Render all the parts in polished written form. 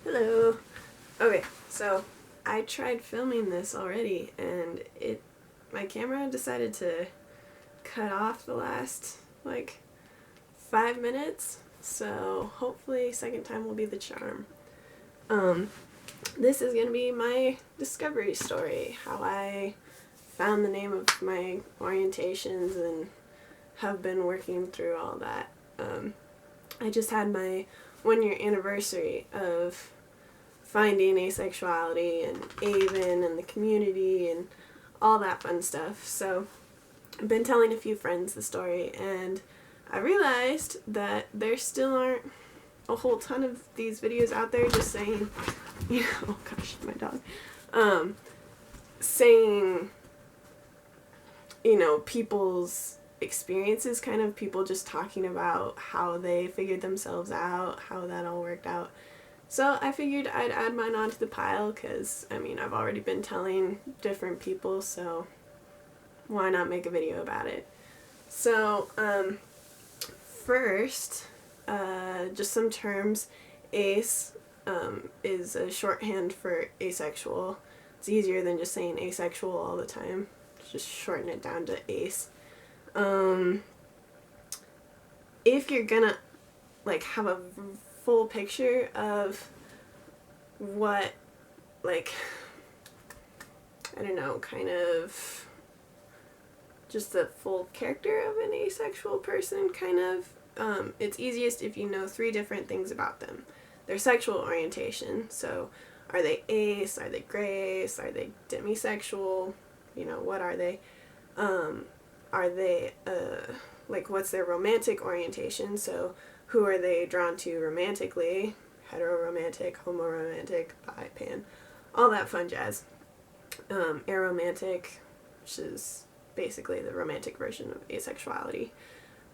Hello. Okay, so I tried filming this already and my camera decided to cut off the last 5 minutes. So hopefully second time will be the charm. Um this is going to be my discovery story, how I found the name of my orientations and have been working through all that. I just had my 1 year anniversary of finding asexuality and Avon and the community and all that fun stuff. So I've been telling a few friends the story, and I realized that there still aren't a whole ton of these videos out there just saying, oh gosh, my dog, saying, people's experiences, kind of people just talking about how they figured themselves out, how that all worked out. So I figured I'd add mine onto the pile because, I've already been telling different people, so why not make a video about it? So, first, just some terms. Ace is a shorthand for asexual. It's easier than just saying asexual all the time. Just shorten it down to ace. If you're gonna have a full picture of what kind of just the full character of an asexual person, kind of, it's easiest if you know 3 different things about them. Their sexual orientation, so are they ace, are they grace, are they demisexual, what are they? Are they, what's their romantic orientation, so who are they drawn to romantically, heteroromantic, homoromantic, bi, pan, all that fun jazz. Aromantic, which is basically the romantic version of asexuality.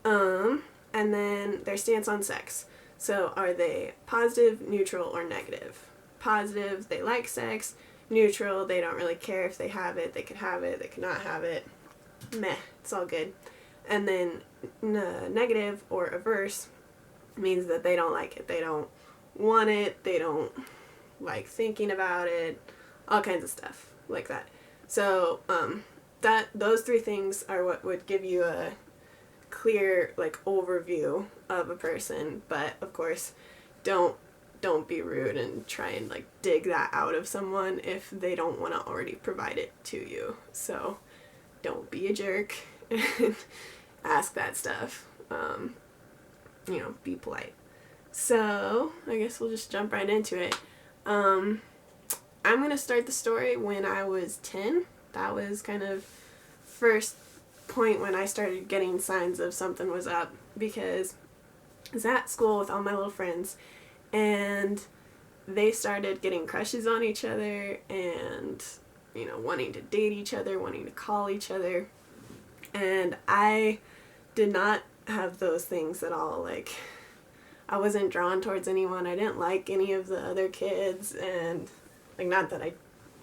And then their stance on sex. So are they positive, neutral, or negative? Positive, they like sex. Neutral, they don't really care if they have it, they could have it, they could not have it. Meh, it's all good. And then negative or averse means that they don't like it, they don't want it, they don't like thinking about it, all kinds of stuff like that. So those 3 things are what would give you a clear overview of a person, but of course don't be rude and try and dig that out of someone if they don't want to already provide it to you. So don't be a jerk and ask that stuff. Be polite. So I guess we'll just jump right into it. I'm gonna start the story when I was 10. That was kind of first point when I started getting signs of something was up, because I was at school with all my little friends and they started getting crushes on each other and wanting to date each other, wanting to call each other, and I did not have those things at all. I wasn't drawn towards anyone. I didn't like any of the other kids, and not that I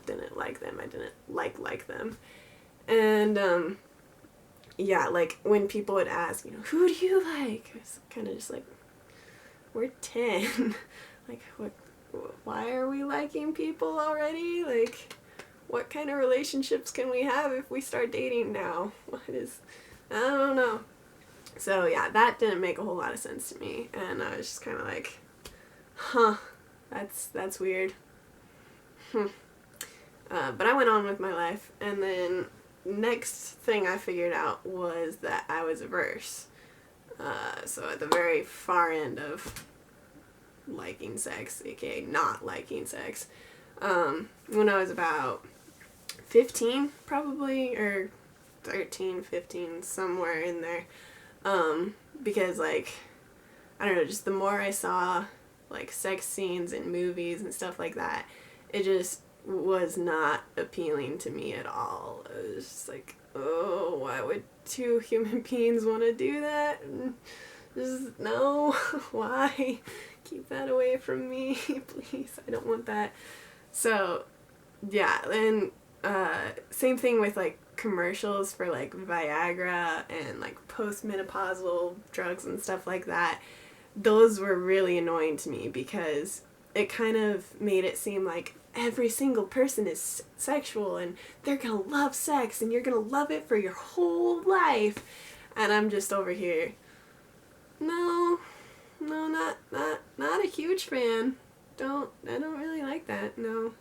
didn't like them, I didn't like them. And when people would ask, who do you like? It's kind of just we're 10. Why are we liking people already? What kind of relationships can we have if we start dating now? I don't know. So yeah, that didn't make a whole lot of sense to me, and I was just kind of that's weird. But I went on with my life, and then next thing I figured out was that I was averse. So at the very far end of liking sex, aka not liking sex, when I was about 15 probably, or 13, 15, somewhere in there, because I don't know, just the more I saw sex scenes in movies and stuff like that, it just was not appealing to me at all. It was just oh, why would 2 human beings want to do that? Just no. Why? Keep that away from me, please. I don't want that. So yeah, and same thing with commercials for Viagra and postmenopausal drugs and stuff like that. Those were really annoying to me because it kind of made it seem like every single person is sexual and they're gonna love sex and you're gonna love it for your whole life. And I'm just over here, no, not a huge fan. I don't really like that, no.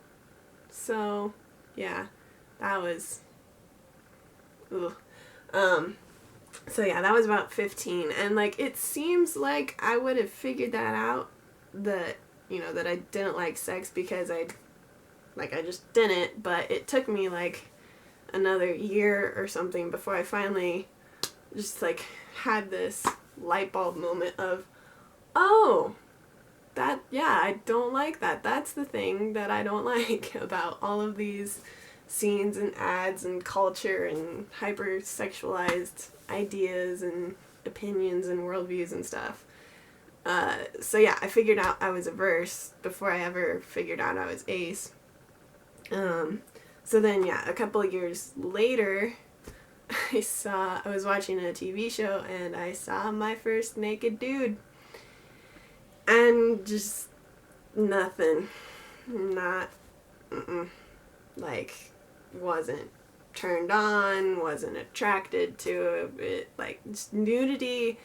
So, yeah, that was, ugh. So yeah, that was about 15, and like, it seems like I would have figured that out, that, that I didn't like sex because I just didn't, but it took me like another year or something before I finally just like had this light bulb moment of, oh, that, yeah, I don't like that. That's the thing that I don't like about all of these scenes and ads and culture and hypersexualized ideas and opinions and worldviews and stuff. So yeah, I figured out I was averse before I ever figured out I was ace. So then, yeah, a couple of years later, I was watching a TV show and I saw my first naked dude. And just nothing. Like, wasn't turned on, wasn't attracted to it. Like, just nudity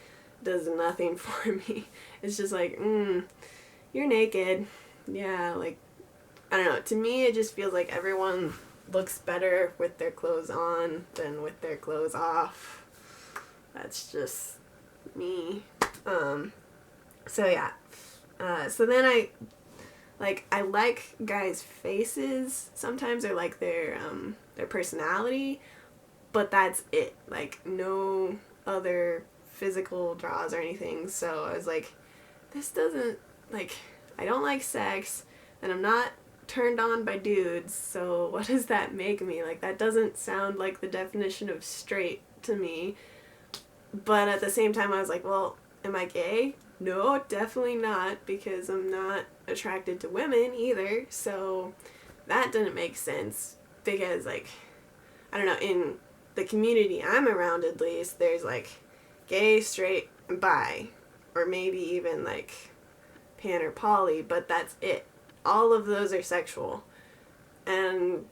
does nothing for me. It's just like, you're naked. Yeah, like, I don't know. To me, it just feels like everyone looks better with their clothes on than with their clothes off. That's just me. So yeah. So then I like guys' faces sometimes, or like their personality, but that's it. Like, no other physical draws or anything. So I was like, this doesn't, like, I don't like sex, and I'm not turned on by dudes, so what does that make me? Like, that doesn't sound like the definition of straight to me. But at the same time, I was like, well, am I gay? No, definitely not, because I'm not attracted to women either, so that didn't make sense, because, like, I don't know, in the community I'm around, at least, there's, like, gay, straight, and bi, or maybe even, like, pan or poly, but that's it. All of those are sexual, and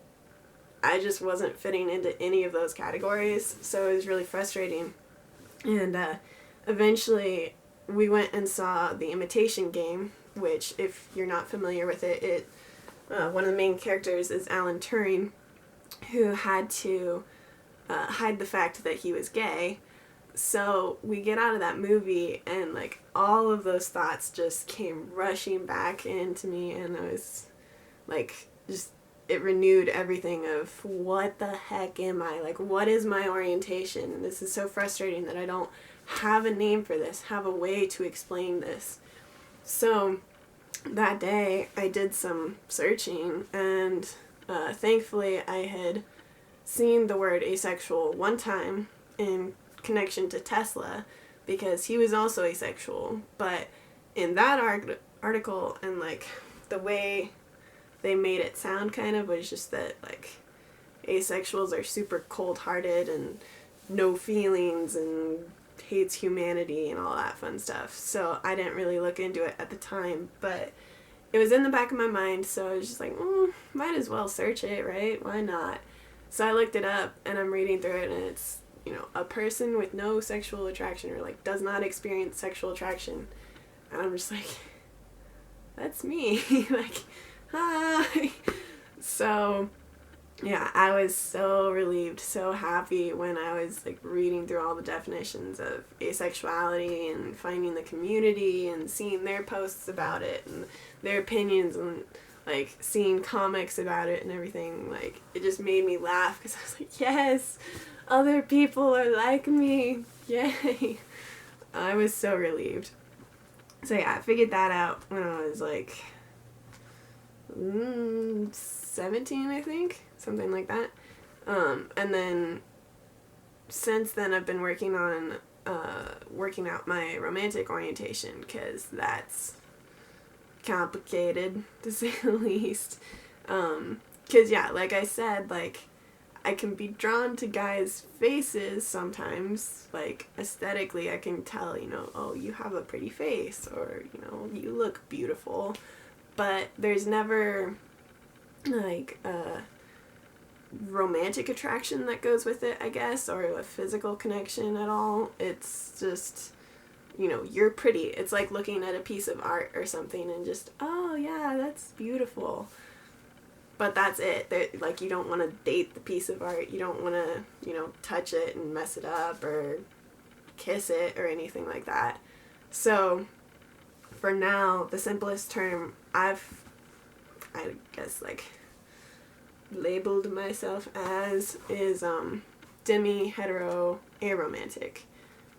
I just wasn't fitting into any of those categories, so it was really frustrating. And eventually we went and saw The Imitation Game, which, if you're not familiar with it, one of the main characters is Alan Turing, who had to hide the fact that he was gay. So we get out of that movie, and like, all of those thoughts just came rushing back into me, and I was like, just, it renewed everything of, what the heck am I? Like, what is my orientation? And this is so frustrating that I don't have a name for this, have a way to explain this. So that day I did some searching, and thankfully I had seen the word asexual one time in connection to Tesla, because he was also asexual, but in that article, and like the way they made it sound kind of was just that, like, asexuals are super cold-hearted and no feelings and hates humanity and all that fun stuff. So I didn't really look into it at the time, but it was in the back of my mind, so I was just like, might as well search it, right? Why not? So I looked it up, and I'm reading through it, and it's, a person with no sexual attraction, or like does not experience sexual attraction. And I'm just like, that's me. Like, hi. So yeah, I was so relieved, so happy when I was like reading through all the definitions of asexuality and finding the community and seeing their posts about it and their opinions, and like seeing comics about it and everything. Like, it just made me laugh, because I was like, yes, other people are like me. Yay. I was so relieved. So yeah, I figured that out when I was like 17, I think, something like that. And then since then I've been working on working out my romantic orientation, because that's complicated, to say the least. Because yeah, like I said, like, I can be drawn to guys' faces sometimes. Like, aesthetically, I can tell, oh, you have a pretty face, or, you look beautiful. but there's never like romantic attraction that goes with it, I guess, or a physical connection at all. It's just, you know, you're pretty. It's like looking at a piece of art or something and just, oh yeah, that's beautiful. But that's it. Like, you don't want to date the piece of art. You don't want to, you know, touch it and mess it up or kiss it or anything like that. So for now, the simplest term I guess, like, labeled myself as is demi-hetero aromantic,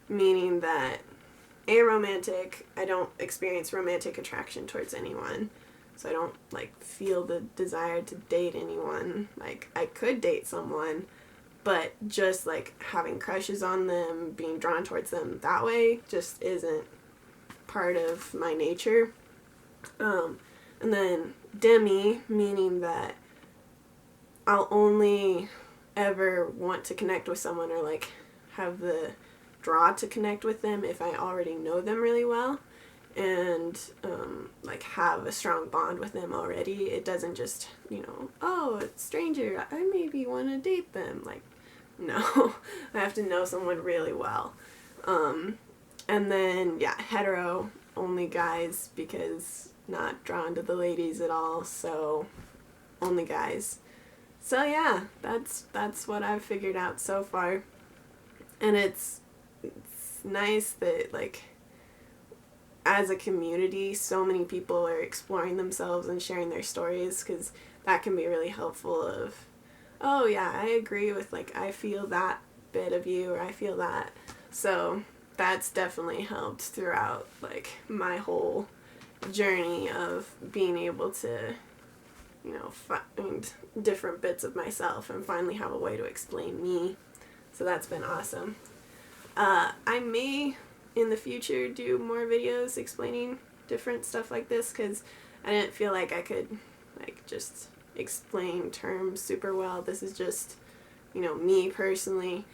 meaning that aromantic, I don't experience romantic attraction towards anyone, so I don't like feel the desire to date anyone. Like, I could date someone, but just like having crushes on them, being drawn towards them that way just isn't part of my nature. And then demi, meaning that I'll only ever want to connect with someone or like have the draw to connect with them if I already know them really well and like have a strong bond with them already. It doesn't just, you know, oh, it's a stranger, I maybe want to date them. Like, no, I have to know someone really well. And then, yeah, hetero, only guys, because not drawn to the ladies at all, so only guys. So yeah, that's what I've figured out so far. And it's nice that, like, as a community, so many people are exploring themselves and sharing their stories, because that can be really helpful of, oh yeah, I agree with, like, I feel that bit of you, or I feel that. So that's definitely helped throughout, like, my whole journey of being able to, you know, find different bits of myself and finally have a way to explain me. So that's been awesome. I may, in the future, do more videos explaining different stuff like this, because I didn't feel like I could, like, just explain terms super well. This is just, you know, me personally.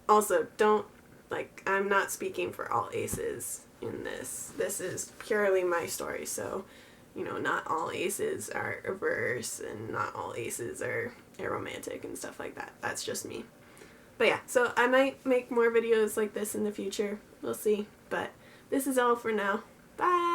Also, don't, like, I'm not speaking for all aces in this. This is purely my story, so, you know, not all aces are averse and not all aces are aromantic and stuff like that. That's just me. But yeah, so I might make more videos like this in the future. We'll see. But this is all for now. Bye!